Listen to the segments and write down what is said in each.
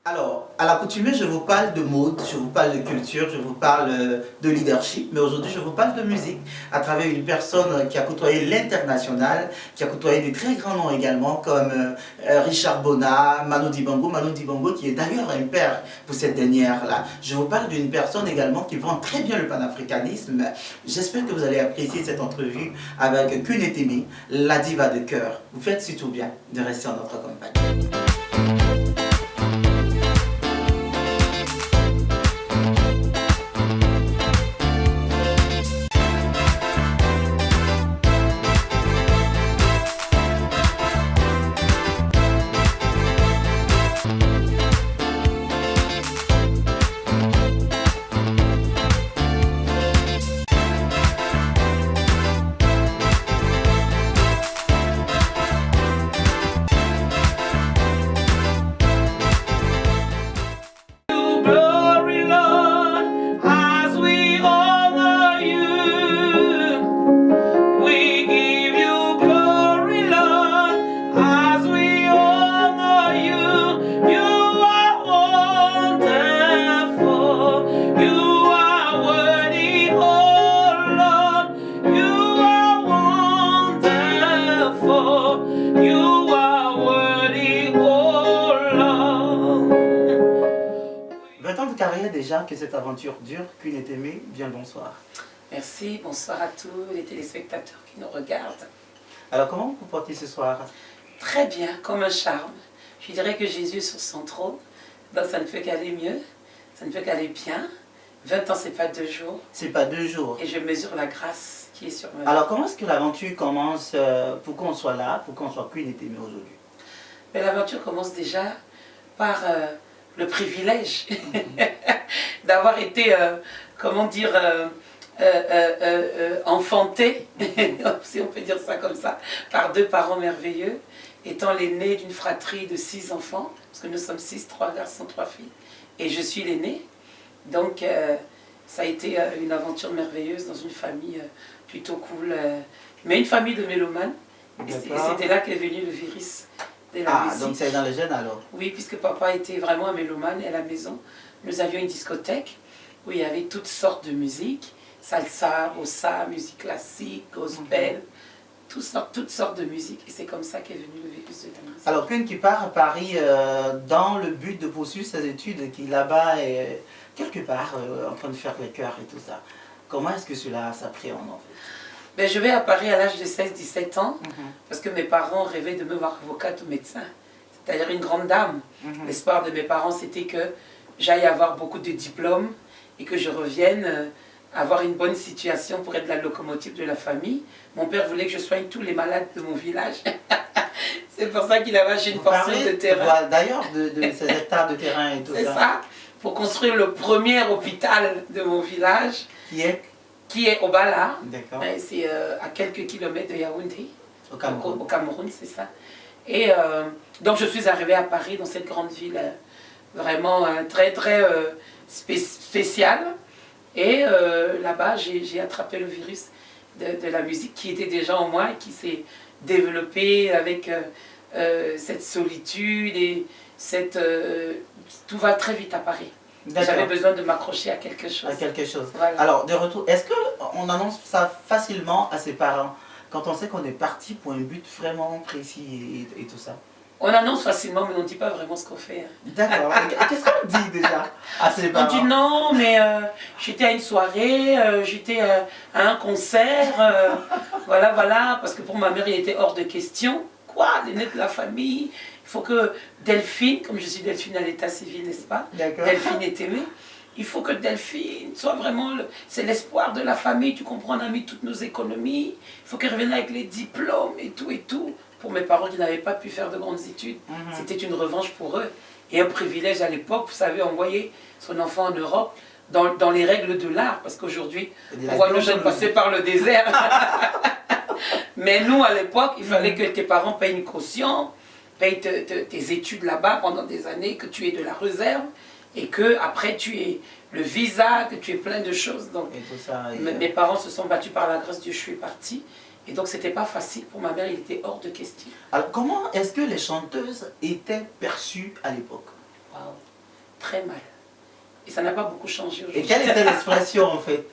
Alors, à l'accoutumée, je vous parle de mode, je vous parle de culture, je vous parle de leadership, mais aujourd'hui, je vous parle de musique à travers une personne qui a côtoyé l'international, qui a côtoyé de très grands noms également, comme Richard Bona, Manu Dibango qui est d'ailleurs un père pour cette dernière-là. Je vous parle d'une personne également qui vend très bien le panafricanisme. J'espère que vous allez apprécier cette entrevue avec Queen Eteme, la diva de cœur. Vous faites surtout bien de rester en notre compagnie. Déjà que cette aventure dure, Queen Eteme, bien bonsoir. Merci, bonsoir à tous les téléspectateurs qui nous regardent. Alors comment vous vous portez ce soir? Très bien, comme un charme. Je dirais que Jésus sur son trône, donc ça ne fait qu'aller mieux, ça ne fait qu'aller bien. 20 ans, c'est pas 2 jours. C'est pas 2 jours. Et je mesure la grâce qui est sur moi. Alors comment est-ce que l'aventure commence pour qu'on soit là, pour qu'on soit Queen Eteme aujourd'hui? L'aventure commence déjà par le privilège d'avoir été, comment dire, enfanté, si on peut dire ça comme ça, par 2 parents merveilleux, étant l'aîné d'une fratrie de 6 enfants, parce que nous sommes 6, 3 garçons, 3 filles, et je suis l'aîné. Donc ça a été une aventure merveilleuse dans une famille plutôt cool, mais une famille de mélomanes, et c'était là qu'est venu le virus. Donc c'est dans les gènes alors? Oui, puisque papa était vraiment un mélomane et à la maison, nous avions une discothèque où il y avait toutes sortes de musique, salsa, bossa, musique classique, gospel, toutes sortes de musique. Et c'est comme ça qu'est venu le virus de la musique. Alors Queen qui part à Paris dans le but de poursuivre ses études, qui là-bas est quelque part en train de faire les chœurs et tout ça. Comment est-ce que cela s'appréhende en fait? Je vais à Paris à l'âge de 16-17 ans, parce que mes parents rêvaient de me voir avocate ou médecin, c'est-à-dire une grande dame. L'espoir de mes parents, c'était que j'aille avoir beaucoup de diplômes et que je revienne avoir une bonne situation pour être la locomotive de la famille. Mon père voulait que je soigne tous les malades de mon village. C'est pour ça qu'il avait acheté une portion de terrain. D'ailleurs, de ces hectares de terrain et tout ça. C'est ça, pour construire le premier hôpital de mon village. Qui est au Bala, c'est à quelques kilomètres de Yaoundé, au Cameroun, c'est ça. Et donc je suis arrivée à Paris, dans cette grande ville vraiment très spéciale. Et là-bas, j'ai attrapé le virus de la musique qui était déjà en moi et qui s'est développé avec cette solitude et cette... tout va très vite à Paris. J'avais besoin de m'accrocher à quelque chose. Voilà. Alors, de retour, est-ce qu'on annonce ça facilement à ses parents quand on sait qu'on est parti pour un but vraiment précis et tout ça? On annonce facilement, mais on ne dit pas vraiment ce qu'on fait. D'accord. Qu'est-ce qu'on dit déjà à ses parents? On dit non, mais j'étais à une soirée, j'étais à un concert, voilà, parce que pour ma mère, il était hors de question. Quoi, l'aîné de la famille? Il faut que Delphine, comme je suis Delphine à l'état civil, n'est-ce pas? Delphine Eteme. Il faut que Delphine soit vraiment... C'est l'espoir de la famille, tu comprends, on a mis toutes nos économies. Il faut qu'elle revienne avec les diplômes et tout et tout. Pour mes parents qui n'avaient pas pu faire de grandes études, c'était une revanche pour eux. Et un privilège à l'époque, vous savez, envoyer son enfant en Europe dans les règles de l'art. Parce qu'aujourd'hui, on voit nos jeunes passer par le désert. Mais nous, à l'époque, il fallait que tes parents payent une caution, payent tes études là-bas pendant des années, que tu aies de la réserve et que après tu aies le visa, que tu aies plein de choses. Donc, mes parents se sont battus par la grâce de Dieu, je suis partie. Et donc, c'était pas facile pour ma mère, il était hors de question. Alors, comment est-ce que les chanteuses étaient perçues à l'époque? Wow. très mal. Et ça n'a pas beaucoup changé aujourd'hui. Et quelle était l'expression en fait?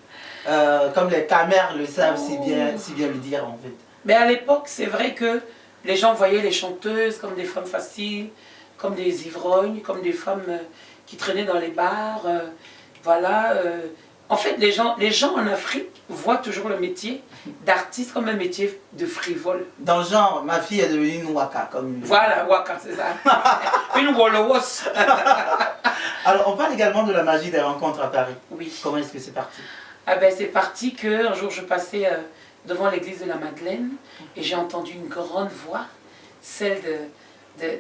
Comme les camères le savent si bien le dire en fait. Mais à l'époque, c'est vrai que les gens voyaient les chanteuses comme des femmes faciles, comme des ivrognes, comme des femmes qui traînaient dans les bars. Voilà. En fait, les gens en Afrique voient toujours le métier d'artiste comme un métier de frivole. Dans le genre, ma fille est devenue une waka comme... Voilà, waka, c'est ça. Une wolowos. Alors, on parle également de la magie des rencontres à Paris. Oui. Comment est-ce que c'est parti? Ah ben, c'est parti qu'un jour, je passais devant l'église de la Madeleine et j'ai entendu une grande voix, celle de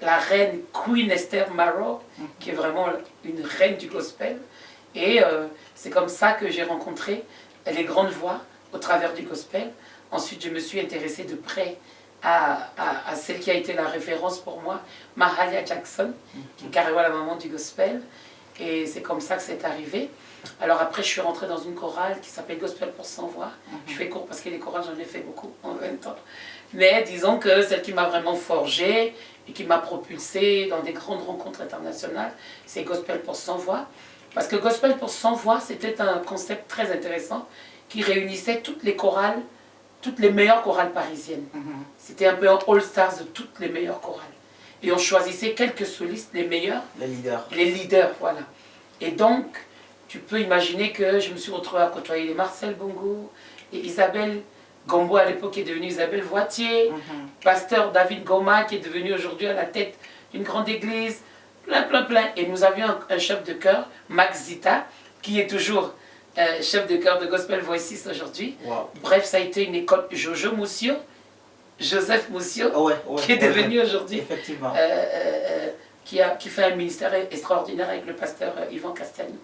la reine Queen Esther Marrow, qui est vraiment une reine du gospel. Et c'est comme ça que j'ai rencontré les grandes voix au travers du gospel. Ensuite, je me suis intéressée de près à celle qui a été la référence pour moi, Mahalia Jackson, qui est carrément la maman du gospel. Et c'est comme ça que c'est arrivé. Alors après, je suis rentrée dans une chorale qui s'appelle Gospel pour 100 voix. Je fais court parce que les chorales, j'en ai fait beaucoup en 20 ans. Mais disons que celle qui m'a vraiment forgée et qui m'a propulsée dans des grandes rencontres internationales, c'est Gospel pour 100 voix. Parce que Gospel pour 100 voix, c'était un concept très intéressant qui réunissait toutes les chorales, toutes les meilleures chorales parisiennes. C'était un peu un all-stars de toutes les meilleures chorales. Et on choisissait quelques solistes, les meilleurs. Les leaders. Les leaders, voilà. Et donc, tu peux imaginer que je me suis retrouvée à côtoyer les Marcel Bongo et Isabelle Gombo, à l'époque, qui est devenue Isabelle Voitier, pasteur David Goma, qui est devenu aujourd'hui à la tête d'une grande église, plein. Et nous avions un chef de chœur, Max Zita, qui est toujours chef de chœur de Gospel Voices aujourd'hui. Wow. Bref, ça a été une école. Jojo Moussio, Joseph Moussio, qui est devenu aujourd'hui, qui fait un ministère extraordinaire avec le pasteur Yvan Castagny.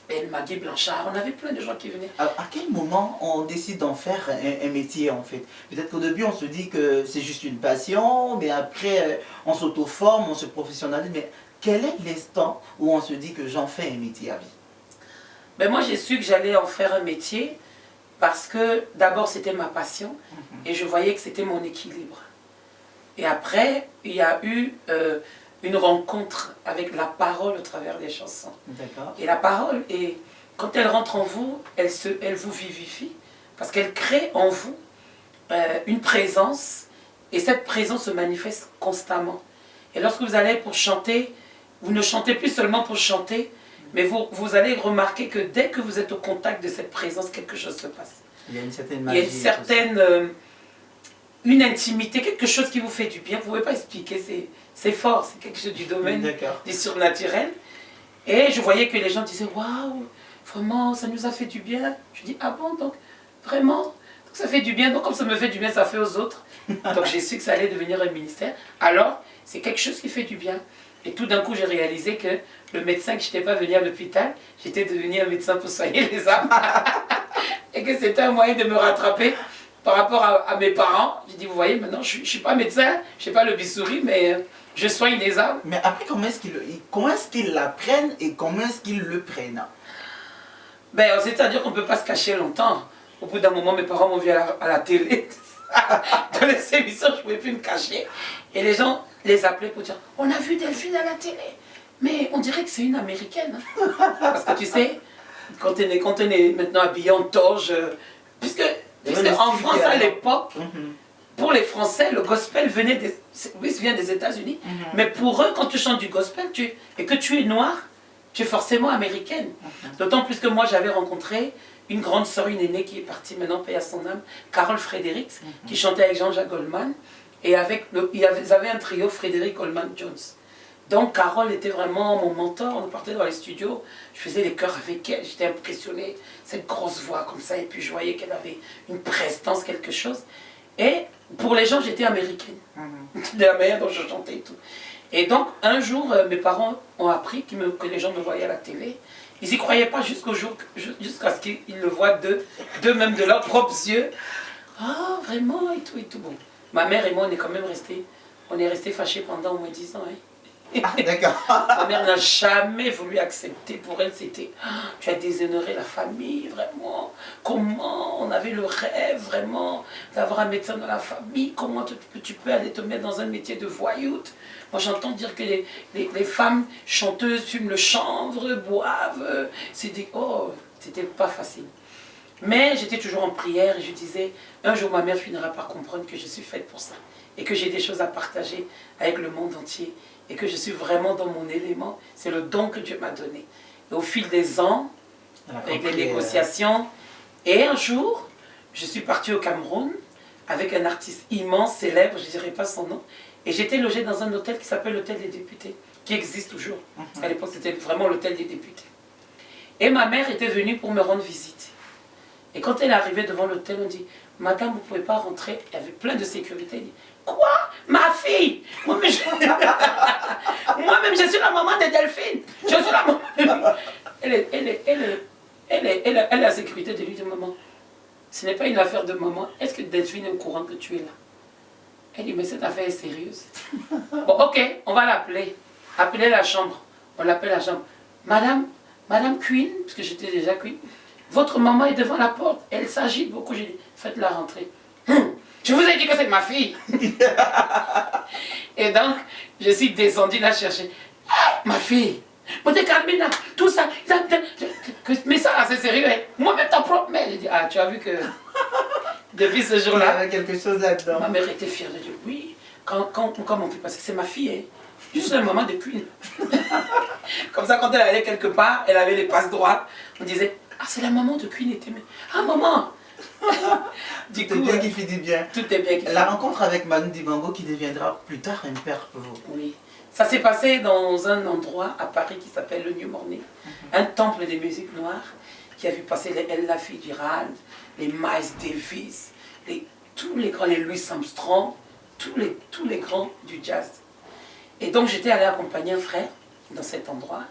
Et Maggie Blanchard, on avait plein de gens qui venaient. Alors, à quel moment on décide d'en faire un métier en fait? Peut-être qu'au début on se dit que c'est juste une passion, mais après on s'auto-forme, on se professionnalise. Mais quel est l'instant où on se dit que j'en fais un métier à vie? Ben moi j'ai su que j'allais en faire un métier parce que d'abord c'était ma passion et je voyais que c'était mon équilibre. Et après il y a eu une rencontre avec la parole au travers des chansons. Et la parole, quand elle rentre en vous, elle vous vivifie, parce qu'elle crée en vous une présence, et cette présence se manifeste constamment. Et lorsque vous allez pour chanter, vous ne chantez plus seulement pour chanter, mais vous allez remarquer que dès que vous êtes au contact de cette présence, quelque chose se passe. Il y a une certaine magie. Il y a une certaine... une intimité, quelque chose qui vous fait du bien. Vous ne pouvez pas expliquer, c'est fort, c'est quelque chose du domaine du surnaturel. Et je voyais que les gens disaient, waouh, vraiment, ça nous a fait du bien. Je dis, ah bon, donc, vraiment, donc ça fait du bien. Donc, comme ça me fait du bien, ça fait aux autres. Donc, j'ai su que ça allait devenir un ministère. Alors, c'est quelque chose qui fait du bien. Et tout d'un coup, j'ai réalisé que le médecin, que je n'étais pas venu à l'hôpital, j'étais devenu un médecin pour soigner les âmes. Et que c'était un moyen de me rattraper par rapport à mes parents. J'ai dit, vous voyez, maintenant, je ne suis pas médecin, je ne suis pas le bisouri, mais je soigne les âmes. Mais après, comment est-ce qu'ils l'apprennent et comment est-ce qu'ils le prennent? Ben, c'est-à-dire qu'on ne peut pas se cacher longtemps. Au bout d'un moment, mes parents m'ont vu à la télé. Dans les émissions, je ne pouvais plus me cacher. Et les gens les appelaient pour dire, on a vu Delphine à la télé. Mais on dirait que c'est une américaine. Parce que tu sais, quand on est maintenant habillé en toge, puisque en France à l'époque, pour les Français, le gospel vient des États-Unis. Mais pour eux, quand tu chantes du gospel et que tu es noire, tu es forcément américaine. D'autant plus que moi, j'avais rencontré une grande sœur, une aînée qui est partie maintenant, paix à son âme, Carole Fredericks, qui chantait avec Jean-Jacques Goldman. Et ils avaient un trio, Frédéric Goldman Jones. Donc Carole était vraiment mon mentor. On partait dans les studios, je faisais les chœurs avec elle, j'étais impressionnée, cette grosse voix comme ça, et puis je voyais qu'elle avait une prestance, quelque chose. Et pour les gens, j'étais américaine, de la manière dont je chantais et tout. Et donc un jour, mes parents ont appris que les gens me voyaient à la télé. Ils n'y croyaient pas jusqu'à ce qu'ils le voient d'eux-mêmes, de leurs propres yeux. Ah, vraiment, et tout, et tout. Bon, ma mère et moi, on est quand même restés fâchés pendant au moins 10 ans. Hein. Ah, d'accord. Ma mère n'a jamais voulu accepter. Pour elle, c'était ah, tu as déshonoré la famille, vraiment. Comment on avait le rêve, vraiment, d'avoir un médecin dans la famille. Comment tu peux aller te mettre dans un métier de voyoute? Moi, j'entends dire que les femmes chanteuses fument le chanvre, boivent. C'était pas facile. Mais j'étais toujours en prière et je disais, un jour ma mère finira par comprendre que je suis faite pour ça. Et que j'ai des choses à partager avec le monde entier. Et que je suis vraiment dans mon élément. C'est le don que Dieu m'a donné. Et au fil des ans, avec les négociations, et un jour, je suis partie au Cameroun avec un artiste immense, célèbre, je ne dirai pas son nom. Et j'étais logée dans un hôtel qui s'appelle l'hôtel des députés, qui existe toujours. À l'époque, c'était vraiment l'hôtel des députés. Et ma mère était venue pour me rendre visite. Et quand elle est arrivée devant l'hôtel, on dit, madame, vous ne pouvez pas rentrer. Il y avait plein de sécurité. Elle dit, quoi? Ma fille? Moi-même, je suis la maman de Delphine. Je suis la maman. Elle a la sécurité de lui dire, maman, ce n'est pas une affaire de maman. Est-ce que Delphine est au courant que tu es là? Elle dit, mais cette affaire est sérieuse. Bon, ok, on va l'appeler. Appelez la chambre. On l'appelle la chambre. Madame Queen, parce que j'étais déjà Queen, votre maman est devant la porte. Elle s'agite beaucoup. J'ai dit, faites-la rentrer. Je vous ai dit que c'est ma fille. Et donc, je suis descendue la chercher. Ah, ma fille, Monte Carmina, tout ça. Mais ça, c'est sérieux. Hein? Moi-même, ta propre mère. J'ai dit, ah, tu as vu que depuis ce jour-là, il y avait quelque chose là-dedans. Ma mère était fière de dire, oui, comment on peut passer? C'est ma fille, hein? Je suis la maman de Queen. Comme ça, quand elle allait quelque part, elle avait les passes droits. On disait, ah, c'est la maman de Queen. Ah, maman. Du coup, tout est bien qui finit bien. Tout est bien qui finit. La rencontre avec Manu Dibango qui deviendra plus tard un père pour vous. Oui. Ça s'est passé dans un endroit à Paris qui s'appelle le New Morning. Un temple des musiques noires qui a vu passer les Ella Fitzgerald, les Miles Davis, tous les grands, les Louis Armstrong, tous les grands du jazz. Et donc j'étais allée accompagner un frère dans cet endroit.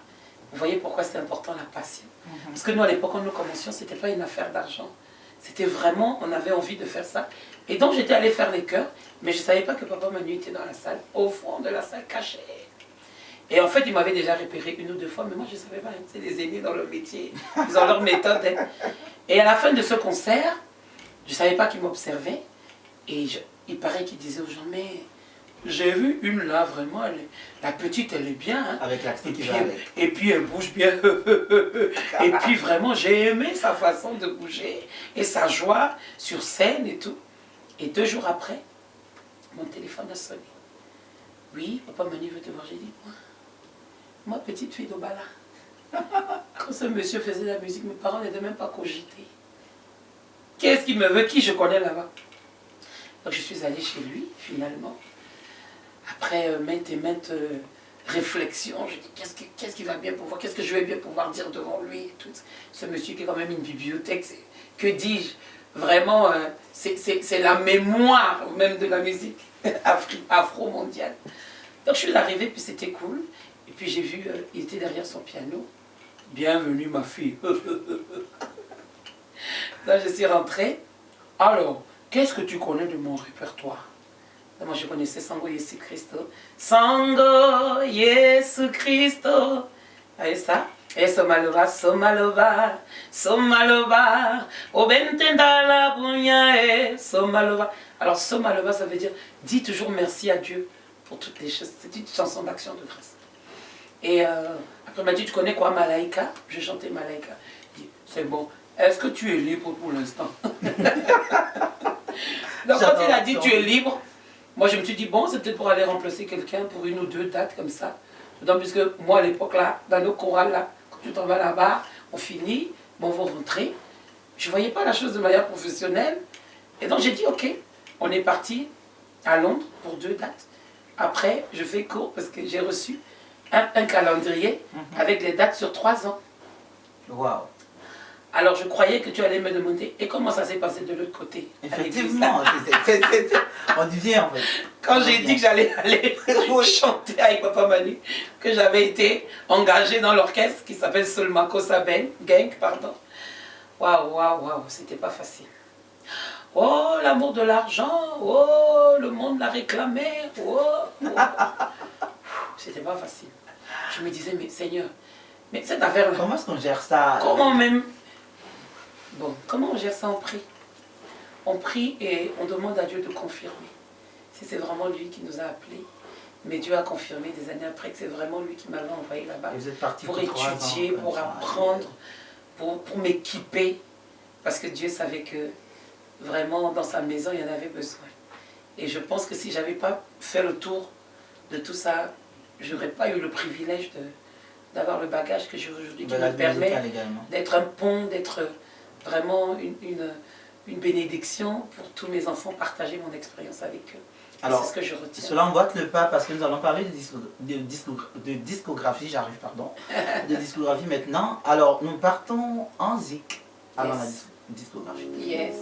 Vous voyez pourquoi c'est important la passion. Parce que nous à l'époque quand nous commencions, ce n'était pas une affaire d'argent. C'était vraiment, on avait envie de faire ça. Et donc j'étais allée faire les chœurs, mais je ne savais pas que Papa Manu était dans la salle, au fond de la salle, caché. Et en fait, il m'avait déjà repéré une ou deux fois, mais moi je ne savais pas. C'est des aînés dans le métier, ils ont leur méthode. Hein. Et à la fin de ce concert, je ne savais pas qu'il m'observait. Et il paraît qu'il disait aux gens, mais j'ai vu une là, vraiment, la petite, elle est bien. Hein. Avec l'accent qui va avec. Et puis elle bouge bien. Et puis vraiment, j'ai aimé sa façon de bouger et sa joie sur scène et tout. Et 2 jours après, mon téléphone a sonné. Oui, Papa Manu veut te voir. J'ai dit, moi, petite fille d'Obala. Quand ce monsieur faisait la musique, mes parents n'étaient même pas cogités. Qu'est-ce qu'il me veut? Qui je connais là-bas? Donc je suis allée chez lui, finalement. Après maintes et maintes réflexions, je dis qu'est-ce qui va bien pouvoir, qu'est-ce que je vais bien pouvoir dire devant lui et tout. Ce monsieur qui est quand même une bibliothèque, que dis-je? Vraiment, c'est la mémoire même de la musique afro-mondiale. Donc je suis arrivée, puis c'était cool. Et puis j'ai vu, il était derrière son piano. Bienvenue ma fille. Donc je suis rentrée. Alors, qu'est-ce que tu connais de mon répertoire? Moi je connaissais Sango Yesu Christo. Sango Yesu Christo. Voyez ça? Et Somaloba, Somaloba, Somaloba, Obentenda la Bounya et Somaloba. Alors Somaloba, ça veut dire dis toujours merci à Dieu pour toutes les choses. C'est une chanson d'action de grâce. Et après il m'a dit, tu connais quoi Malaika? Je chantais Malaika. Il dit, c'est bon. Est-ce que tu es libre pour l'instant? Donc quand il a dit tu es libre, moi je me suis dit bon c'est peut-être pour aller remplacer quelqu'un pour 1 ou 2 dates comme ça. Donc puisque moi à l'époque là, dans nos chorales là, quand tu t'en vas là-bas, on finit, bon vous rentrez. Je ne voyais pas la chose de manière professionnelle. Et donc j'ai dit ok, on est parti à Londres pour 2 dates. Après je fais court parce que j'ai reçu un calendrier avec les dates sur 3 ans. Waouh. Alors je croyais que tu allais me demander, et comment ça s'est passé de l'autre côté? Effectivement, on y vient en fait. Quand j'ai dit que j'allais aller chanter avec Papa Manu, que j'avais été engagée dans l'orchestre qui s'appelle Solmakosa Gang, pardon. Waouh, waouh, waouh, c'était pas facile. Oh, l'amour de l'argent, oh, le monde l'a réclamé, oh, oh. C'était pas facile. Je me disais, mais Seigneur, mais cette affaire-là... Comment est-ce qu'on gère ça? Comment même... Bon, comment on gère ça? On prie. On prie et on demande à Dieu de confirmer. Si c'est vraiment lui qui nous a appelés. Mais Dieu a confirmé des années après que c'est vraiment lui qui m'avait envoyé là-bas. Pour étudier, pour apprendre, pour m'équiper. Parce que Dieu savait que vraiment dans sa maison, il y en avait besoin. Et je pense que si je n'avais pas fait le tour de tout ça, je n'aurais pas eu le privilège d'avoir le bagage que j'ai aujourd'hui qui me permet d'être un pont, d'être vraiment une bénédiction pour tous mes enfants, partager mon expérience avec eux. Alors, c'est ce que je retiens. Cela emboîte le pas parce que nous allons parler de discographie, j'arrive, pardon, de discographie maintenant. Alors, nous partons en zik avant la discographie. Yes.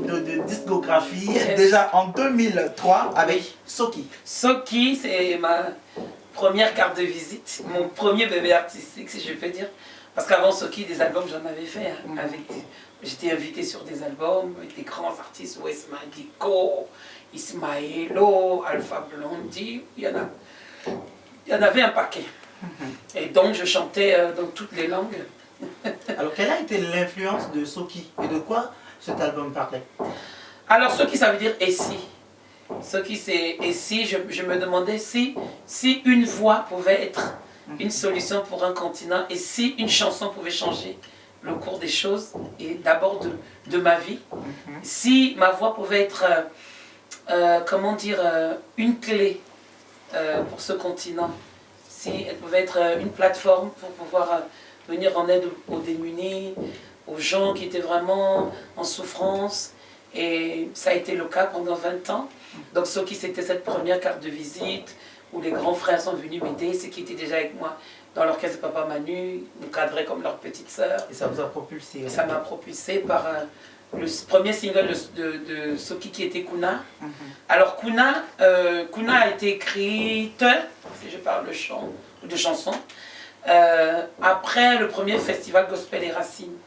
De discographie déjà en 2003 avec Soki. Soki, c'est ma première carte de visite, mon premier bébé artistique, si je peux dire. Parce qu'avant Soki, des albums, j'en avais fait. J'étais invitée sur des albums avec des grands artistes, Wes Madiko, Ismaëlo, Alpha Blondy, il y en avait un paquet. Et donc je chantais dans toutes les langues. Alors quelle a été l'influence de Soki et de quoi cet album parlait? Alors Soki, ça veut dire et si. Soki, c'est et si. Je me demandais si une voix pouvait être une solution pour un continent et si une chanson pouvait changer le cours des choses et d'abord de ma vie. Si ma voix pouvait être, comment dire, une clé pour ce continent. Si elle pouvait être une plateforme pour pouvoir venir en aide aux démunis, aux gens qui étaient vraiment en souffrance. Et ça a été le cas pendant 20 ans. Donc Soki, c'était cette première carte de visite où les grands frères sont venus m'aider, ceux qui étaient déjà avec moi dans l'orchestre Papa Manu, nous cadraient comme leur petite sœur. Et ça vous a propulsé? Ça m'a propulsé par le premier single de Soki qui était Kuna. Mhm. Alors Kuna a été écrite, si je parle de chanson, après le premier festival Gospel et Racines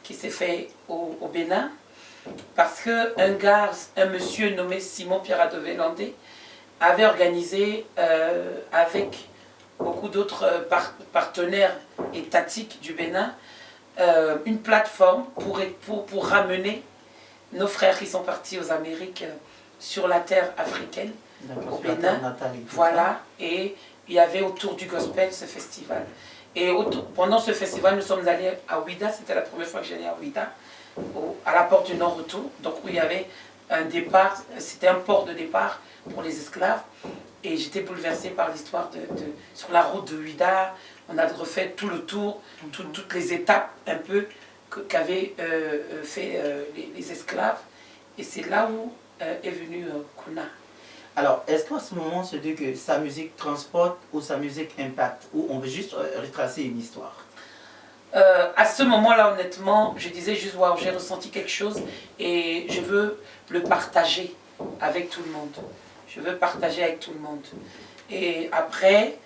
qui s'est fait au Bénin, parce un monsieur nommé Simon Pierre Adovelandé avait organisé avec beaucoup d'autres partenaires étatiques du Bénin une plateforme pour ramener nos frères qui sont partis aux Amériques sur la terre africaine, au Bénin. Voilà, et il y avait autour du gospel ce festival. Et pendant ce festival, nous sommes allés à Ouida, c'était la première fois que j'allais à Ouida, à la porte du Nord-Retour, donc où il y avait un départ, c'était un port de départ pour les esclaves. Et j'étais bouleversée par l'histoire sur la route de Ouida. On a refait tout le tour, toutes les étapes un peu qu'avaient fait les esclaves. Et c'est là où est venu Kuna. Alors, est-ce qu'en ce moment, on se dit que sa musique transporte ou sa musique impacte, ou on veut juste retracer une histoire? À ce moment-là, honnêtement, je disais juste, waouh, j'ai ressenti quelque chose et je veux le partager avec tout le monde. Je veux partager avec tout le monde. Et après,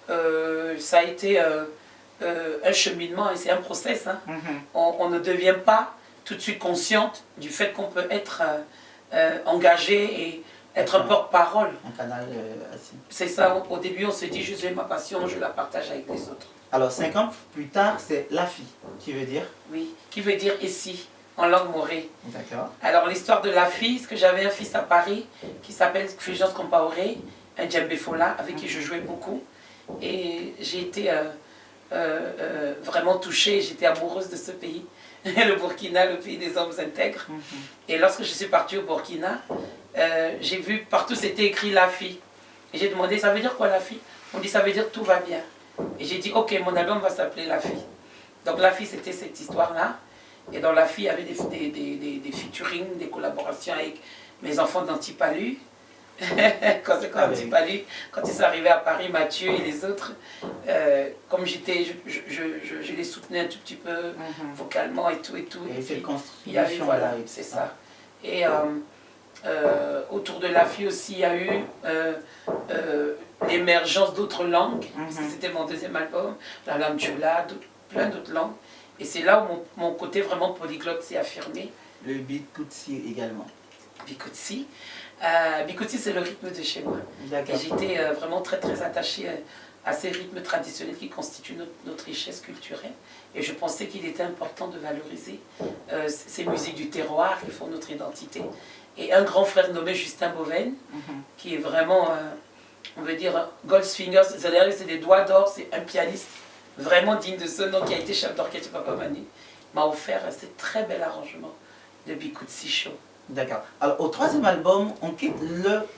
ça a été un cheminement et c'est un process. Hein. On ne devient pas tout de suite consciente du fait qu'on peut être engagé et être un porte-parole. Un canal assis. C'est ça, au début on se dit, j'ai ma passion, je la partage avec les autres. Alors 5 ans plus tard, c'est La Fille, qui veut dire? Oui, qui veut dire ici, en langue morée. D'accord. Alors l'histoire de La Fille, c'est que j'avais un fils à Paris qui s'appelle Fulgence Compaoré, un djembé fola avec qui je jouais beaucoup. Et j'ai été vraiment touchée, j'étais amoureuse de ce pays, le Burkina, le pays des hommes intègres. Et lorsque je suis partie au Burkina, j'ai vu partout c'était écrit La Fille. Et j'ai demandé, ça veut dire quoi La Fille? On dit, ça veut dire tout va bien. Et j'ai dit, ok, mon album va s'appeler La Fille. Donc La Fille, c'était cette histoire-là. Et dans La Fille, il y avait des featuring, des collaborations avec mes enfants d'Antipalu. Quand ils sont arrivés à Paris, Mathieu et les autres, comme je les soutenais un tout petit peu vocalement et tout. Et c'est il y avait, voilà, c'est ça. Et autour de La Fille aussi, il y a eu l'émergence d'autres langues, parce que c'était mon deuxième album, la langue Djoula, plein d'autres langues. Et c'est là où mon côté vraiment polyglotte s'est affirmé. Le Bikutsi également. Bikutsi. Bikutsi, c'est le rythme de chez moi. Et j'étais vraiment très très attachée à ces rythmes traditionnels qui constituent notre richesse culturelle. Et je pensais qu'il était important de valoriser ces musiques du terroir qui font notre identité. Et un grand frère nommé Justin Boven, qui est vraiment, on veut dire, Goldfingers, c'est des doigts d'or, c'est un pianiste vraiment digne de ce nom qui a été chef d'orchestre Papa Manu, m'a offert ce très bel arrangement de Bikutsi Show. D'accord. Alors, au troisième album, on quitte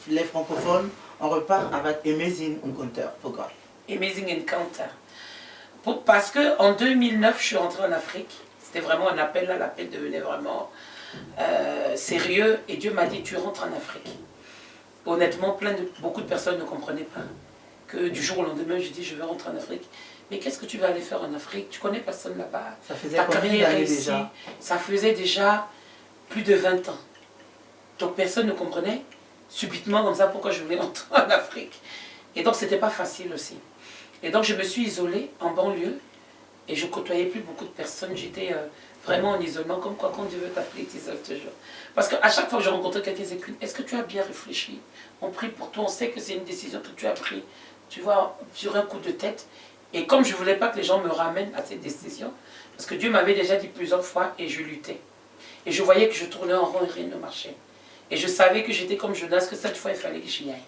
les francophones, on repart avec Amazing Encounter. Pourquoi? Amazing Encounter. Parce qu'en 2009, je suis rentrée en Afrique. C'était vraiment un appel, là, l'appel devenait vraiment sérieux. Et Dieu m'a dit, tu rentres en Afrique. Honnêtement, beaucoup de personnes ne comprenaient pas. Que du jour au lendemain, je dis, je vais rentrer en Afrique. Mais qu'est-ce que tu vas aller faire en Afrique? Tu connais personne là-bas. Ça faisait combien d'années déjà? Ça faisait déjà plus de 20 ans. Donc personne ne comprenait subitement comme ça pourquoi je voulais rentrer en Afrique. Et donc c'était pas facile aussi. Et donc je me suis isolée en banlieue et je côtoyais plus beaucoup de personnes. J'étais vraiment en isolement, comme quoi quand Dieu veut t'appeler, tu t'isoles toujours. Parce qu'à chaque fois que je rencontrais quelqu'un, je disais, est-ce que tu as bien réfléchi? On prie pour toi, on sait que c'est une décision que tu as prise, tu vois, sur un coup de tête. Et comme je ne voulais pas que les gens me ramènent à cette décision, parce que Dieu m'avait déjà dit plusieurs fois et je luttais. Et je voyais que je tournais en rond et rien ne marchait. Et je savais que j'étais comme Jonas, que cette fois il fallait que j'y aille.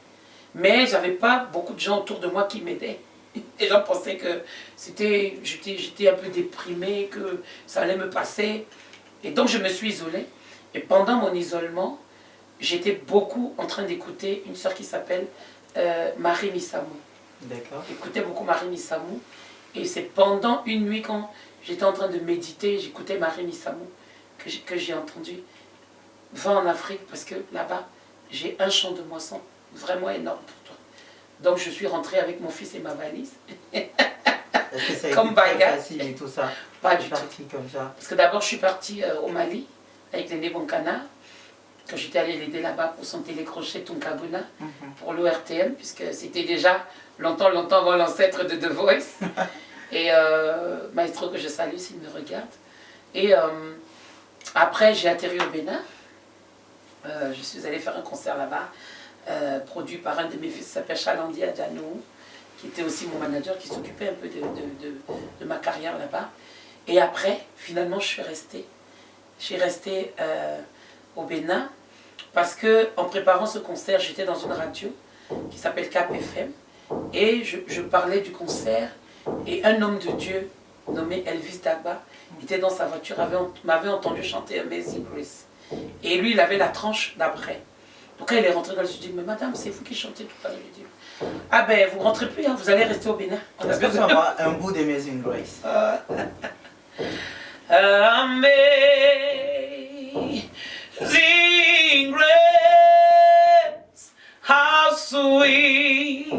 Mais je n'avais pas beaucoup de gens autour de moi qui m'aidaient. Les gens pensaient que j'étais un peu déprimée, que ça allait me passer. Et donc je me suis isolée. Et pendant mon isolement, j'étais beaucoup en train d'écouter une sœur qui s'appelle Marie Missamou. D'accord. J'écoutais beaucoup Marie Missamou. Et c'est pendant une nuit quand j'étais en train de méditer, j'écoutais Marie Missamou, que j'ai entendu. Va en Afrique parce que là-bas, j'ai un champ de moisson vraiment énorme pour toi. Donc je suis rentrée avec mon fils et ma valise. Est-ce que ça a comme été très Baga. facile et tout ça? Pas du tout. Comme ça. Parce que d'abord, je suis partie au Mali avec Néné Bonkana, quand j'étais allée l'aider là-bas pour son télécrochet Tunkaguna, pour l'ORTM, puisque c'était déjà longtemps avant l'ancêtre de The Voice. Et Maestro, que je salue s'il me regarde. Et après, j'ai atterri au Bénin. Je suis allée faire un concert là-bas, produit par un de mes fils qui s'appelle Chalandi Adjanou, qui était aussi mon manager, qui s'occupait un peu de ma carrière là-bas. Et après, finalement, je suis restée. Je suis restée au Bénin parce qu'en préparant ce concert, j'étais dans une radio qui s'appelle Cap FM et je parlais du concert et un homme de Dieu nommé Elvis Dagba était dans sa voiture, m'avait entendu chanter Amazing Grace. Et lui, il avait la tranche d'après. Donc quand il est rentré dans le studio, il dit, mais madame, c'est vous qui chantez tout à l'heure. Je dis, ah ben, vous rentrez plus, hein, vous allez rester au Bénin. Est-ce que ça va un bout d'Amazing Grace? Amazing Grace, how sweet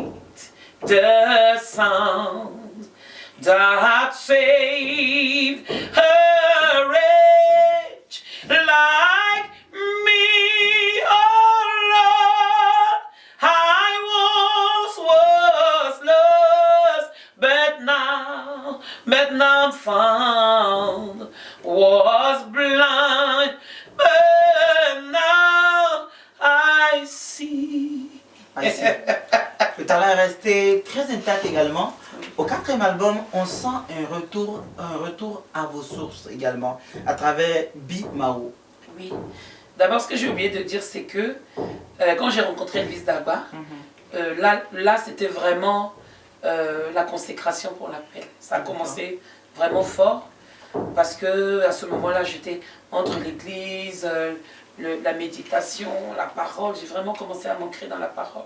the sound that saved a wretch like me. Oh Lord, I once was lost, but now I'm found. Was blind, but now I see. Le talent est resté très intact également. Au quatrième album, on sent un retour à vos sources également, à travers Bi Mao. Oui. D'abord, ce que j'ai oublié de dire, c'est que quand j'ai rencontré Elvis Dagba, là c'était vraiment la consécration pour l'appel. Ça a commencé vraiment fort, parce que à ce moment-là, j'étais entre l'église, la méditation, la parole. J'ai vraiment commencé à m'ancrer dans la parole.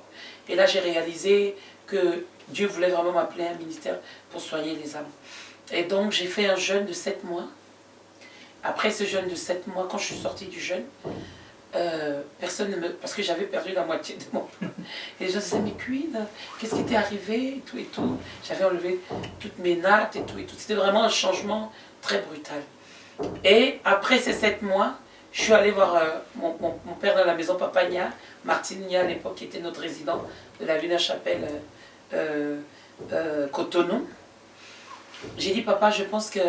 Et là, j'ai réalisé que Dieu voulait vraiment m'appeler à un ministère pour soigner les âmes. Et donc, j'ai fait un jeûne de 7 mois. Après ce jeûne de 7 mois, quand je suis sortie du jeûne, personne ne me... Parce que j'avais perdu la moitié de mon plan. Et les gens disaient, mais Queen, qu'est-ce qui t'est arrivé? Et tout. J'avais enlevé toutes mes nattes et tout. C'était vraiment un changement très brutal. Et après ces 7 mois, je suis allée voir mon père dans la maison Papagna, Martine Nia à l'époque, qui était notre résident de la Luna Chapelle Cotonou. J'ai dit, papa, je pense que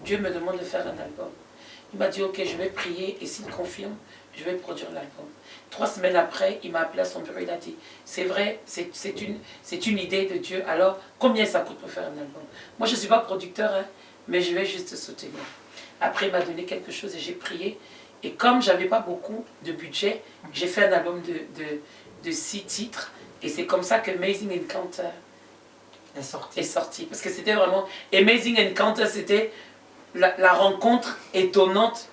Dieu me demande de faire un album. Il m'a dit, ok, je vais prier et s'il confirme, je vais produire l'album. 3 semaines après, il m'a appelé à son bureau, il a dit, c'est vrai, c'est une idée de Dieu, alors combien ça coûte pour faire un album? Moi, je ne suis pas producteur, hein, mais je vais juste te soutenir. Après, il m'a donné quelque chose et j'ai prié. Et comme je n'avais pas beaucoup de budget, j'ai fait un album de 6 titres. Et c'est comme ça que Amazing Encounter est sorti. Parce que c'était vraiment... Amazing Encounter, c'était la rencontre étonnante,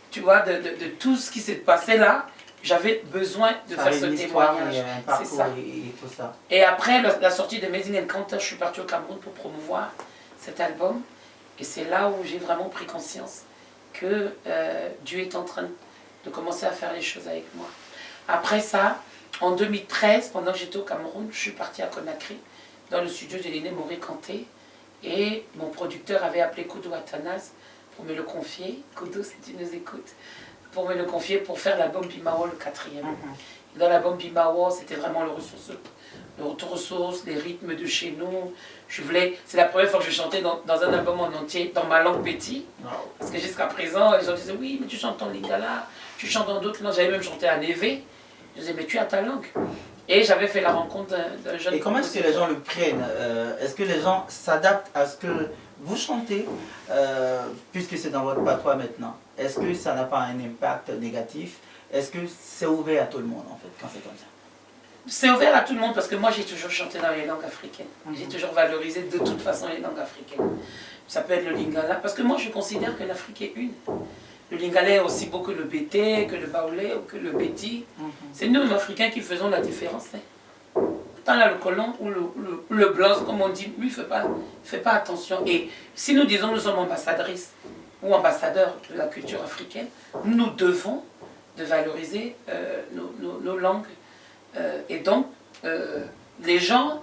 tu vois, de tout ce qui s'est passé là. J'avais besoin de faire ce témoignage. C'est ça. Et tout ça. Et après la sortie d'Amazing Encounter, je suis partie au Cameroun pour promouvoir cet album. Et c'est là où j'ai vraiment pris conscience que Dieu est en train de commencer à faire les choses avec moi. Après ça, en 2013, pendant que j'étais au Cameroun, je suis partie à Conakry, dans le studio de Néné Moré Kanté, et mon producteur avait appelé Koudou Athanase pour me le confier. Koudou, si tu nous écoutes, pour me le confier pour faire l'album Bimao, le 4e. Dans l'album Bimao, c'était vraiment le retour aux sources, les rythmes de chez nous. C'est la première fois que je chantais dans un album en entier, dans ma langue petit. Parce que jusqu'à présent, les gens disaient, oui, mais tu chantes en lingala, tu chantes dans d'autres langues. J'avais même chanté à Névé. Je disais, mais tu as ta langue. Et j'avais fait la rencontre d'un jeune... Et comment est-ce que les gens le prennent? Est-ce que les gens s'adaptent à ce que vous chantez, puisque c'est dans votre patois maintenant? Est-ce que ça n'a pas un impact négatif? Est-ce que c'est ouvert à tout le monde, en fait, quand c'est comme ça? C'est ouvert à tout le monde parce que moi j'ai toujours chanté dans les langues africaines. J'ai toujours valorisé de toute façon les langues africaines. Ça peut être le lingala, parce que moi je considère que l'Afrique est une. Le lingala est aussi beau que le bété, que le baoulé ou que le béti. C'est nous, les Africains, qui faisons la différence. Hein. Tant là le colon ou le blanc, comme on dit, lui, il ne fait pas attention. Et si nous disons que nous sommes ambassadrices ou ambassadeurs de la culture africaine, nous devons de valoriser nos langues. Et donc, les gens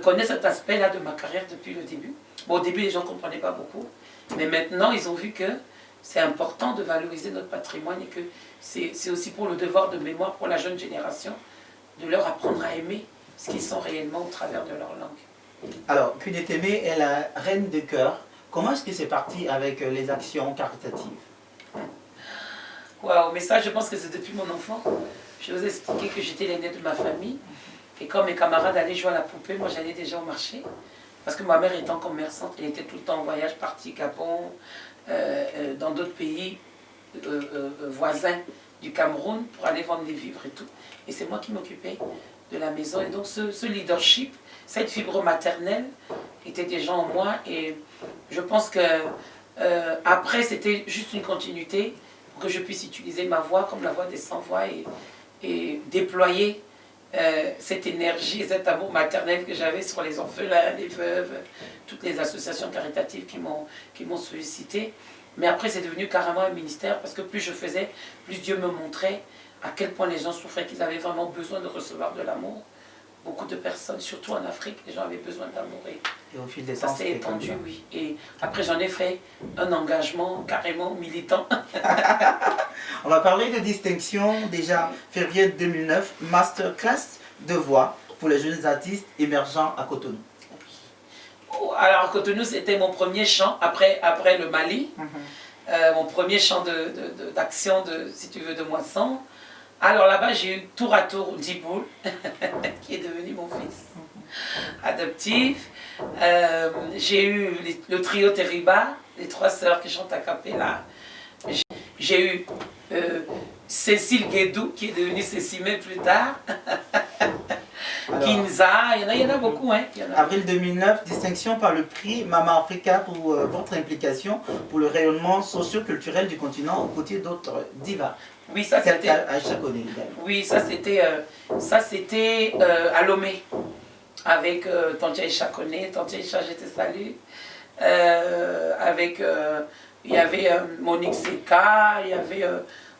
connaissent cet aspect-là de ma carrière depuis le début. Bon, au début, les gens ne comprenaient pas beaucoup. Mais maintenant, ils ont vu que c'est important de valoriser notre patrimoine et que c'est aussi pour le devoir de mémoire pour la jeune génération de leur apprendre à aimer ce qu'ils sont réellement au travers de leur langue. Alors, Kunetemé est la reine de cœur. Comment est-ce que c'est parti avec les actions caritatives? Waouh, mais ça, je pense que c'est depuis mon enfant. Je vous ai expliqué que j'étais l'aînée de ma famille. Et quand mes camarades allaient jouer à la poupée, moi j'allais déjà au marché. Parce que ma mère étant commerçante, elle était tout le temps en voyage, partie Gabon, dans d'autres pays voisins du Cameroun pour aller vendre des vivres et tout. Et c'est moi qui m'occupais de la maison. Et donc ce leadership, cette fibre maternelle était déjà en moi. Et je pense que après, c'était juste une continuité pour que je puisse utiliser ma voix comme la voix des sans-voix et déployer cette énergie et cet amour maternel que j'avais sur les orphelins, les veuves, toutes les associations caritatives qui m'ont sollicité. Mais après, c'est devenu carrément un ministère parce que plus je faisais, plus Dieu me montrait à quel point les gens souffraient, qu'ils avaient vraiment besoin de recevoir de l'amour. Beaucoup de personnes, surtout en Afrique, les gens avaient besoin d'amour. Et au fil des ça temps, s'est étendu, oui. Et après, j'en ai fait un engagement carrément militant. On va parler de distinction. Déjà, février 2009, masterclass de voix pour les jeunes artistes émergents à Cotonou. Alors, Cotonou, c'était mon premier chant après le Mali. Mon premier chant d'action, si tu veux, de moisson. Alors là-bas, j'ai eu tour à tour Djiboul, qui est devenu mon fils adoptif. J'ai eu le trio Teriba, les trois sœurs qui chantent a cappella. J'ai eu Cécile Guédou, qui est devenue Cécimé plus tard. Alors, Kinza, il y en a beaucoup. Hein, Avril 2009, distinction par le prix Mama Africa pour votre implication pour le rayonnement socio-culturel du continent aux côtés d'autres divas. Oui, ça c'était. Oui, ça c'était à Lomé avec Tante Aïcha Koné, Tante Aïcha, je te salue. Avec il y avait Monique Seka, il y avait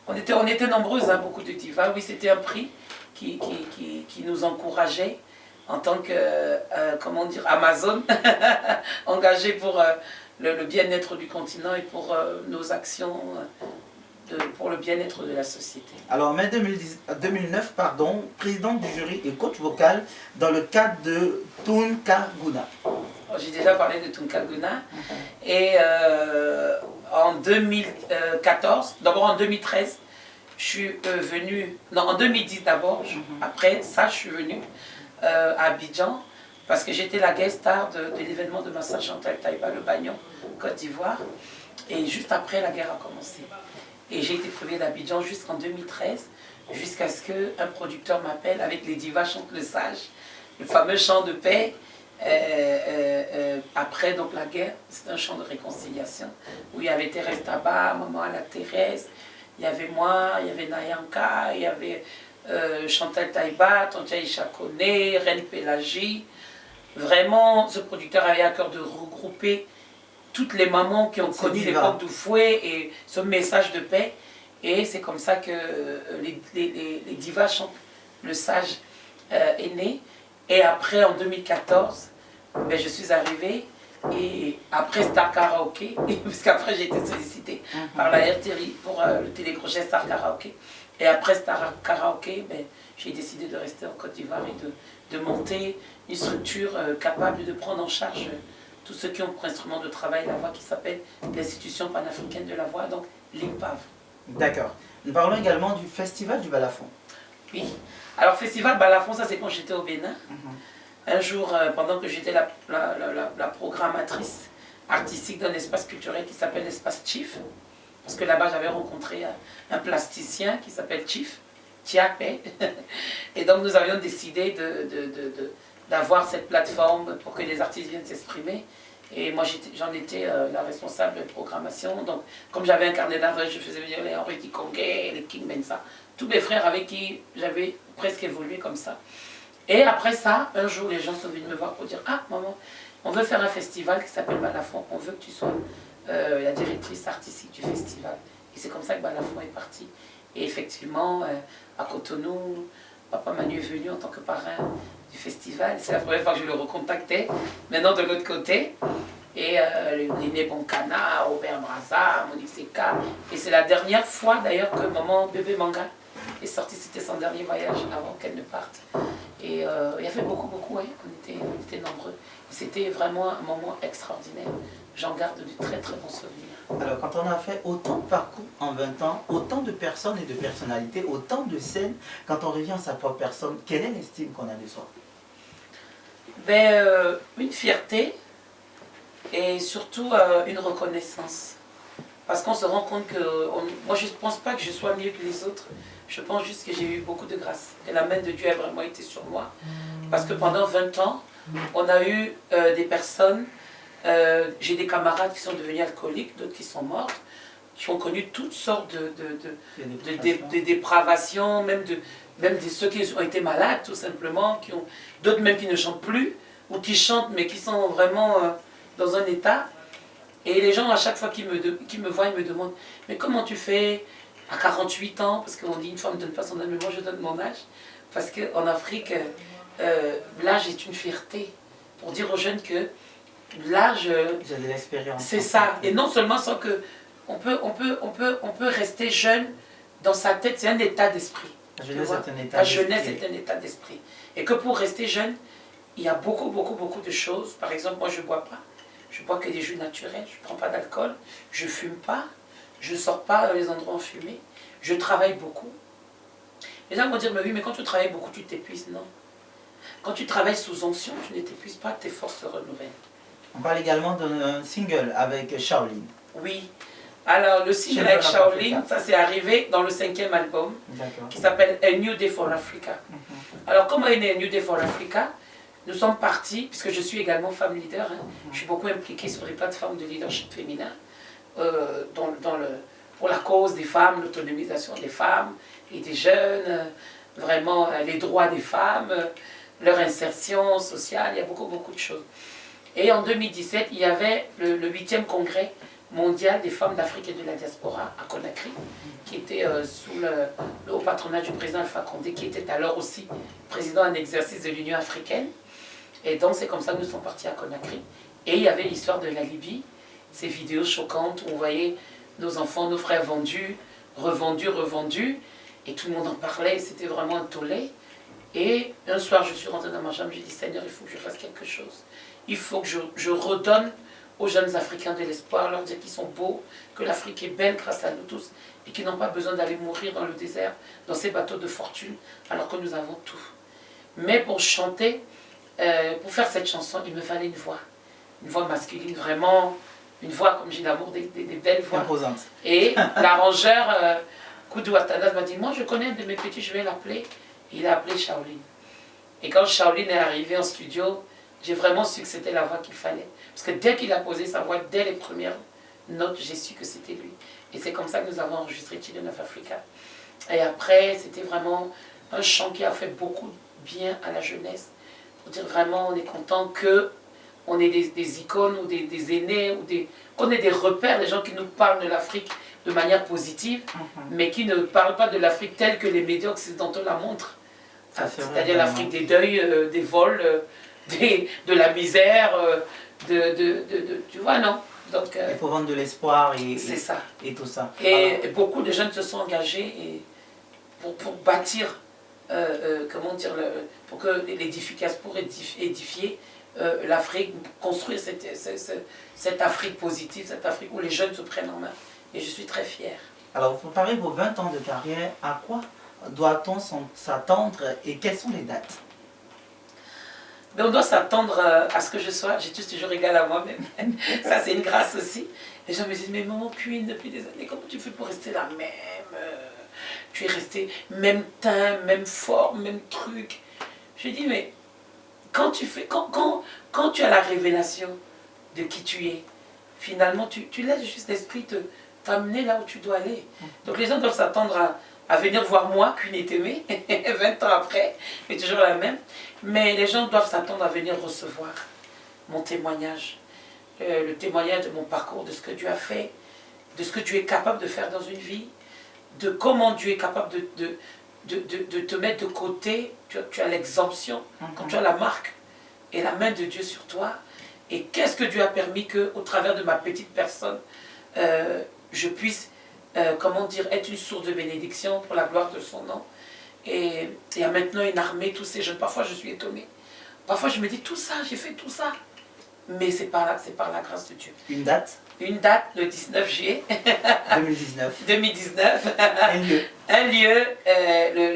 on était nombreuses, hein, beaucoup de divas. Oui, c'était un prix qui nous encourageait en tant que comment dire, Amazon engagée pour le bien-être du continent et pour nos actions pour le bien-être de la société. Alors en mai 2009, présidente du jury et coach vocal dans le cadre de Tunkaguna. J'ai déjà parlé de Tunkaguna. Et en 2014, d'abord en 2013, je suis venue, non en 2010 d'abord, après ça je suis venue à Abidjan parce que j'étais la guest star de l'événement de ma sœur Chantal Taïba, le Bagnon, Côte d'Ivoire. Et juste après, la guerre a commencé. Et j'ai été privée d'Abidjan jusqu'en 2013, jusqu'à ce qu'un producteur m'appelle avec Les Divas chantent le sage, le fameux chant de paix. Après donc la guerre, c'est un chant de réconciliation où il y avait Thérèse Tabat, Maman à la Thérèse, il y avait moi, il y avait Nayanka, il y avait Chantal Taïba, Tante Aïcha Koné, Reine Pélagie. Vraiment, ce producteur avait à cœur de regrouper toutes les mamans qui ont connu l'époque du fouet et ce message de paix. Et c'est comme ça que les divas chantent le sage est né. Et après, en 2014, ben, je suis arrivée. Et après Star Karaoke, puisqu'après j'ai été sollicitée par la RTI pour le télécrochet Star Karaoke. Et après Star Karaoke, ben, j'ai décidé de rester en Côte d'Ivoire et de monter une structure capable de prendre en charge tous ceux qui ont pour instrument de travail la voix qui s'appelle l'Institution panafricaine de la voix, donc l'IMPAV. D'accord. Nous parlons également du Festival du Balafon. Oui. Alors, Festival Balafon, ça c'est quand j'étais au Bénin. Un jour, pendant que j'étais la programmatrice artistique d'un espace culturel qui s'appelle l'espace Chief, parce que là-bas j'avais rencontré un plasticien qui s'appelle Chief, Tiapé, et donc nous avions décidé d'avoir cette plateforme pour que les artistes viennent s'exprimer. Et moi j'en étais la responsable de programmation, donc comme j'avais un carnet d'adresses, je faisais venir les Henri Kikongué, les King Benza, tous mes frères avec qui j'avais presque évolué comme ça. Et après ça, un jour, les gens sont venus me voir pour dire « Ah, maman, on veut faire un festival qui s'appelle Balafon, on veut que tu sois la directrice artistique du festival. » Et c'est comme ça que Balafon est parti. Et effectivement, à Cotonou, Papa Manu est venu en tant que parrain du festival. C'est la première fois que je le recontactais. Maintenant, de l'autre côté. et Néné Boncana, Robert Brazza, Monique Seka. Et c'est la dernière fois d'ailleurs que maman Bébé Manga est sortie, c'était son dernier voyage avant qu'elle ne parte. Et il y avait beaucoup, ouais, on était nombreux. C'était vraiment un moment extraordinaire. J'en garde de très très bons souvenirs. Alors quand on a fait autant de parcours en 20 ans, autant de personnes et de personnalités, autant de scènes, quand on revient à sa propre personne, quelle est l'estime qu'on a de soi? Ben, une fierté et surtout une reconnaissance. Parce qu'on se rend compte que, moi je ne pense pas que je sois mieux que les autres, je pense juste que j'ai eu beaucoup de grâce, que la main de Dieu a vraiment été sur moi. Parce que pendant 20 ans, on a eu des personnes, j'ai des camarades qui sont devenus alcooliques, d'autres qui sont mortes, qui ont connu toutes sortes de dépravations, même de ceux qui ont été malades tout simplement, d'autres même qui ne chantent plus, ou qui chantent mais qui sont vraiment dans un état. Et les gens à chaque fois qu'ils me voient, ils me demandent « Mais comment tu fais à 48 ans ?» Parce qu'on dit une femme ne donne pas son âge, mais moi je donne mon âge. Parce qu'en Afrique, l'âge est une fierté. Pour dire aux jeunes que l'âge, c'est ça. Et non seulement sans que on peut rester jeune dans sa tête, c'est un état d'esprit. La jeunesse est un état d'esprit. La jeunesse est un état d'esprit. Et que pour rester jeune, il y a beaucoup de choses. Par exemple, moi je ne bois pas. Je bois que des jus naturels, je ne prends pas d'alcool, je ne fume pas, je ne sors pas dans les endroits enfumés, je travaille beaucoup. Les gens vont dire, mais oui, mais quand tu travailles beaucoup, tu t'épuises. Non. Quand tu travailles sous onction, tu ne t'épuises pas, tes forces se renouvellent. On parle également d'un single avec Shaolin. Oui. Alors, le single avec Shaolin, ça c'est arrivé dans le 5e album, qui s'appelle A New Day for Africa. Alors, comment est né A New Day for Africa? Nous sommes partis, puisque je suis également femme leader, hein, je suis beaucoup impliquée sur les plateformes de leadership féminin, pour la cause des femmes, l'autonomisation des femmes et des jeunes, vraiment les droits des femmes, leur insertion sociale, il y a beaucoup de choses. Et en 2017, il y avait le 8e congrès mondial des femmes d'Afrique et de la diaspora à Conakry, qui était sous le haut patronage du président Alpha Condé, qui était alors aussi président en exercice de l'Union africaine. Et donc c'est comme ça que nous sommes partis à Conakry. Et il y avait l'histoire de la Libye, ces vidéos choquantes où on voyait nos enfants, nos frères vendus, revendus, et tout le monde en parlait, c'était vraiment un tollé. Et un soir, je suis rentrée dans ma chambre, j'ai dit, Seigneur, il faut que je fasse quelque chose. Il faut que je redonne aux jeunes Africains de l'espoir, leur dire qu'ils sont beaux, que l'Afrique est belle grâce à nous tous, et qu'ils n'ont pas besoin d'aller mourir dans le désert, dans ces bateaux de fortune, alors que nous avons tout. Mais pour chanter, pour faire cette chanson, il me fallait une voix masculine, vraiment, une voix, comme j'ai l'amour, des belles voix. Imposante. Et l'arrangeur, Koudou Atanas, m'a dit, moi je connais un de mes petits, je vais l'appeler. Il a appelé Shaolin. Et quand Shaolin est arrivé en studio, j'ai vraiment su que c'était la voix qu'il fallait. Parce que dès qu'il a posé sa voix, dès les premières notes, j'ai su que c'était lui. Et c'est comme ça que nous avons enregistré Children of Africa. Et après, c'était vraiment un chant qui a fait beaucoup de bien à la jeunesse. Pour dire vraiment, on est content qu'on ait des icônes ou des aînés, qu'on ait des repères, des gens qui nous parlent de l'Afrique de manière positive, mais qui ne parlent pas de l'Afrique telle que les médias occidentaux la montrent. C'est-à-dire l'Afrique des deuils, des vols, de la misère, tu vois, non? Donc, il faut vendre de l'espoir c'est ça. Et tout ça. Et beaucoup de jeunes se sont engagés pour bâtir, comment dire, pour édifier l'Afrique, construire cette Afrique positive, cette Afrique où les jeunes se prennent en main. Et je suis très fière. Alors, vous comparez vos 20 ans de carrière, à quoi doit-on s'attendre et quelles sont les dates? Mais on doit s'attendre à ce que je sois, j'ai toujours égal à moi-même. Ça, c'est une grâce aussi. Les gens me disent, mais maman Queen, depuis des années, comment tu fais pour rester la même? Tu es resté même teint, même forme, même truc. Je dis, mais quand tu as la révélation de qui tu es, finalement, tu laisses juste l'esprit t'amener là où tu dois aller. Donc les gens doivent s'attendre à venir voir moi, Queen est aimée, 20 ans après, mais toujours la même. Mais les gens doivent s'attendre à venir recevoir mon témoignage, le témoignage de mon parcours, de ce que Dieu a fait, de ce que Dieu est capable de faire dans une vie, de comment Dieu est capable de te mettre de côté. Tu as l'exemption, quand tu as la marque et la main de Dieu sur toi, Et qu'est-ce que Dieu a permis qu'au travers de ma petite personne, je puisse, comment dire, être une source de bénédiction pour la gloire de son nom. Et il y a maintenant une armée, tous ces jeunes. Parfois, je suis étonnée. Parfois, je me dis, tout ça, j'ai fait tout ça. Mais c'est par la grâce de Dieu. Une date? Une date, le 19 juillet 2019. Un lieu? Un lieu,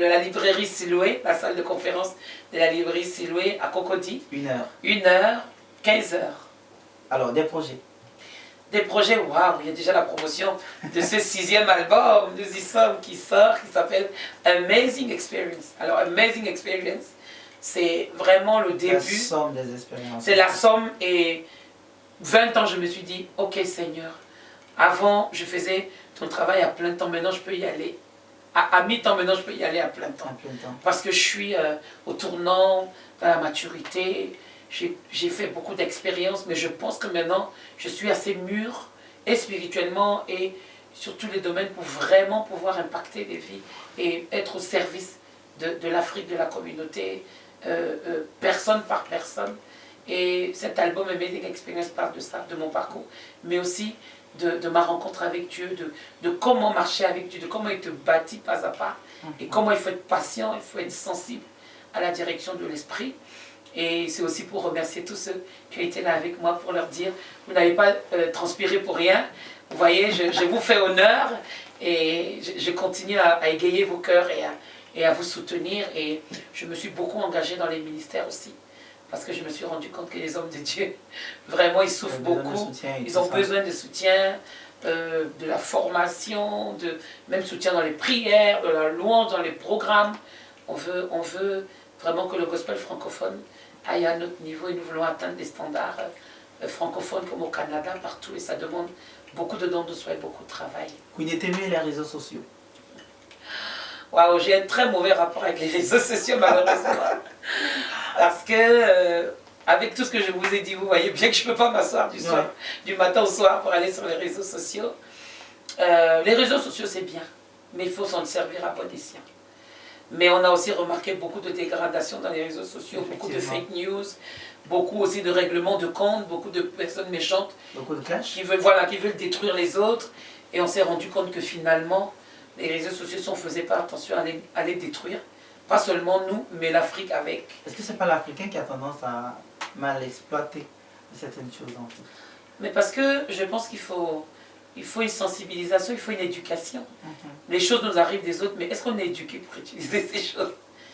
la librairie Siloué, la salle de conférence de la librairie Siloué à Cocody. 1 heure. 1 heure, 15 heures. Alors, des projets? Des projets, waouh, il y a déjà la promotion de ce 6e album, nous y sommes, qui sort, qui s'appelle Amazing Experience. Alors, Amazing Experience, c'est vraiment le début. La somme des expériences. C'est la somme, et 20 ans, je me suis dit, ok Seigneur, avant, je faisais ton travail à plein temps, maintenant je peux y aller. À mi-temps, maintenant je peux y aller à plein temps. Parce que je suis au tournant, dans la maturité. J'ai fait beaucoup d'expériences, mais je pense que maintenant, je suis assez mûr, et spirituellement, et sur tous les domaines, pour vraiment pouvoir impacter les vies et être au service de l'Afrique, de la communauté, personne par personne. Et cet album Amazing Experience parle de ça, de mon parcours, mais aussi de ma rencontre avec Dieu, de comment marcher avec Dieu, de comment il te bâtit pas à pas, et comment il faut être patient, il faut être sensible à la direction de l'Esprit. Et c'est aussi pour remercier tous ceux qui ont été là avec moi, pour leur dire, vous n'avez pas transpiré pour rien. Vous voyez, je vous fais honneur, et je continue à égayer vos cœurs et à vous soutenir. Et je me suis beaucoup engagée dans les ministères aussi, parce que je me suis rendu compte que les hommes de Dieu, vraiment, ils souffrent beaucoup. Ils ont besoin de soutien, de la formation, même soutien dans les prières, de la louange, dans les programmes. On veut vraiment que le gospel francophone aille à notre niveau, et nous voulons atteindre des standards francophones comme au Canada, partout, et ça demande beaucoup de dons de soi et beaucoup de travail. Vous aimez les réseaux sociaux? Waouh, j'ai un très mauvais rapport avec les réseaux sociaux, malheureusement. Parce que, avec tout ce que je vous ai dit, vous voyez bien que je ne peux pas m'asseoir du matin au soir pour aller sur les réseaux sociaux. Les réseaux sociaux, c'est bien, mais il faut s'en servir à bon escient. Mais on a aussi remarqué beaucoup de dégradation dans les réseaux sociaux, beaucoup de fake news, beaucoup aussi de règlements de compte, beaucoup de personnes méchantes beaucoup de clash, qui veulent détruire les autres. Et on s'est rendu compte que finalement, les réseaux sociaux, si on ne faisait pas attention à les détruire, pas seulement nous, mais l'Afrique avec. Est-ce que ce n'est pas l'Africain qui a tendance à mal exploiter certaines choses en fait? Mais parce que je pense qu'il faut une sensibilisation, il faut une éducation. Les choses nous arrivent des autres, mais est-ce qu'on est éduqué pour utiliser ces choses?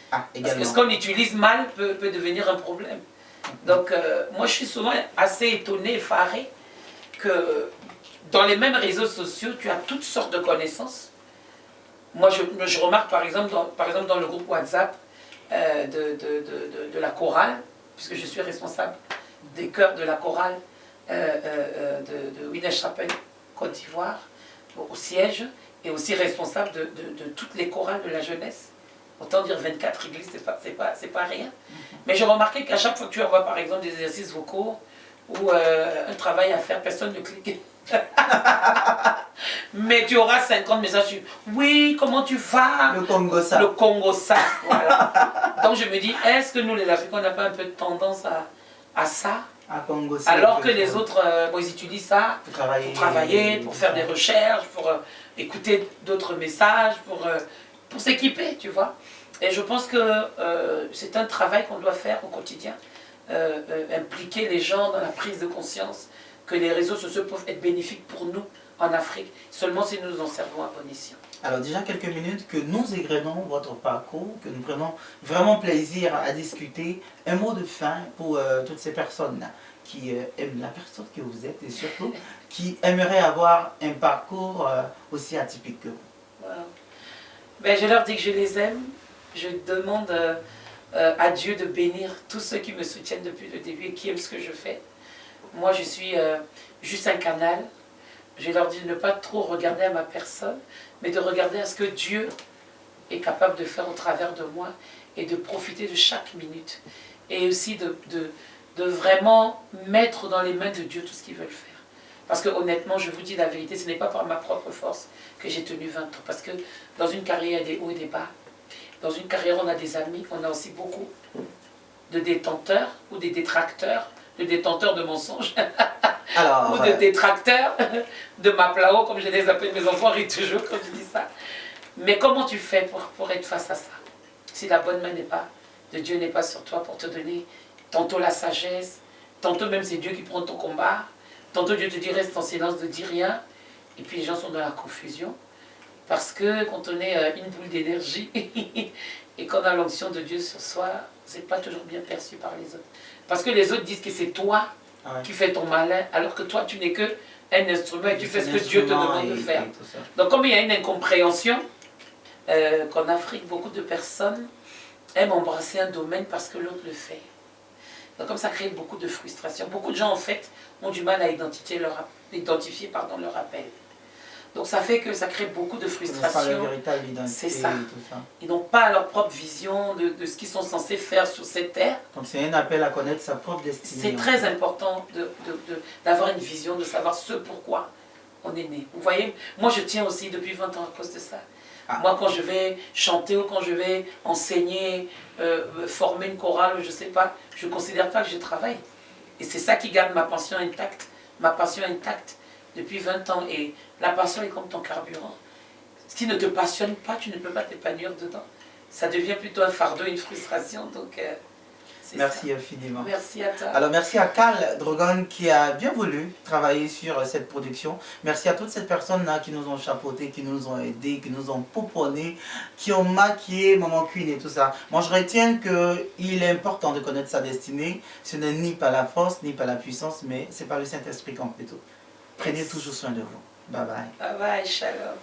Parce que ce qu'on utilise mal peut devenir un problème. Donc, moi, je suis souvent assez étonnée, effarée, que dans les mêmes réseaux sociaux, tu as toutes sortes de connaissances. Moi, je remarque, par exemple, dans le groupe WhatsApp de la chorale, puisque je suis responsable des chœurs de la chorale de Winner-Chapelle, Côte d'Ivoire, au siège, et aussi responsable de toutes les chorales de la jeunesse. Autant dire 24 églises, c'est pas rien. Mais j'ai remarqué qu'à chaque fois que tu envoies par exemple des exercices vocaux ou un travail à faire, personne ne clique. Mais tu auras 50 messages. Oui, comment tu vas? Le Congo ça. Le Congo ça. Voilà. Donc je me dis, est-ce que nous les Africains, on n'a pas un peu de tendance à ça? Congo ça, alors que les autres, ils utilisent ça pour travailler, pour faire des recherches, pour écouter d'autres messages, pour s'équiper, tu vois. Et je pense que c'est un travail qu'on doit faire au quotidien, impliquer les gens dans la prise de conscience que les réseaux sociaux peuvent être bénéfiques pour nous en Afrique, seulement si nous nous en servons à bon escient. Alors déjà quelques minutes que nous égrenons votre parcours, que nous prenons vraiment plaisir à discuter. Un mot de fin pour toutes ces personnes-là qui aiment la personne que vous êtes et surtout qui aimeraient avoir un parcours aussi atypique que vous. Wow. Ben, je leur dis que je les aime. Je demande à Dieu de bénir tous ceux qui me soutiennent depuis le début et qui aiment ce que je fais. Moi, je suis juste un canal. Je leur dis de ne pas trop regarder à ma personne, mais de regarder à ce que Dieu est capable de faire au travers de moi et de profiter de chaque minute. Et aussi de vraiment mettre dans les mains de Dieu tout ce qu'ils veulent faire. Parce que honnêtement, je vous dis la vérité, ce n'est pas par ma propre force que j'ai tenu 20 ans. Parce que dans une carrière, il y a des hauts et des bas. Dans une carrière, on a des amis, on a aussi beaucoup de détenteurs ou des détracteurs de détenteur de mensonges Alors, ou de détracteur de ma plao, comme je les appelle, mes enfants rient toujours quand je dis ça. Mais comment tu fais pour être face à ça? Si la bonne main de Dieu n'est pas sur toi pour te donner tantôt la sagesse, tantôt même c'est Dieu qui prend ton combat, tantôt Dieu te dit reste en silence, ne dis rien, et puis les gens sont dans la confusion. Parce que quand on est une boule d'énergie et qu'on a l'onction de Dieu sur soi, c'est pas toujours bien perçu par les autres. Parce que les autres disent que c'est toi qui fais ton malin, alors que toi tu n'es que un instrument et tu fais ce que Dieu te demande de faire. Donc comme il y a une incompréhension, qu'en Afrique, beaucoup de personnes aiment embrasser un domaine parce que l'autre le fait. Donc comme ça crée beaucoup de frustration. Beaucoup de gens en fait ont du mal à identifier leur appel. Donc ça fait que ça crée beaucoup de frustration. C'est ça. Ils n'ont pas leur propre vision de ce qu'ils sont censés faire sur cette terre. Donc c'est un appel à connaître sa propre destinée. C'est très important d'avoir une vision, de savoir ce pourquoi on est né. Vous voyez, moi je tiens aussi depuis 20 ans à cause de ça. Moi quand je vais chanter ou quand je vais enseigner, former une chorale, je ne sais pas, je ne considère pas que je travaille. Et c'est ça qui garde ma passion intacte. Ma passion intacte depuis 20 ans. Et la passion est comme ton carburant. Ce qui ne te passionne pas, tu ne peux pas t'épanouir dedans. Ça devient plutôt un fardeau, une frustration. Donc, merci infiniment. Merci à toi. Alors merci à Carl Drogon qui a bien voulu travailler sur cette production. Merci à toutes ces personnes-là qui nous ont chapeautés, qui nous ont aidés, qui nous ont pouponné, qui ont maquillé Maman Queen et tout ça. Moi je retiens qu'il est important de connaître sa destinée. Ce n'est ni par la force, ni par la puissance, mais c'est par le Saint-Esprit qu'on fait tout. Prenez toujours soin de vous. Bye bye. Bye bye, shalom.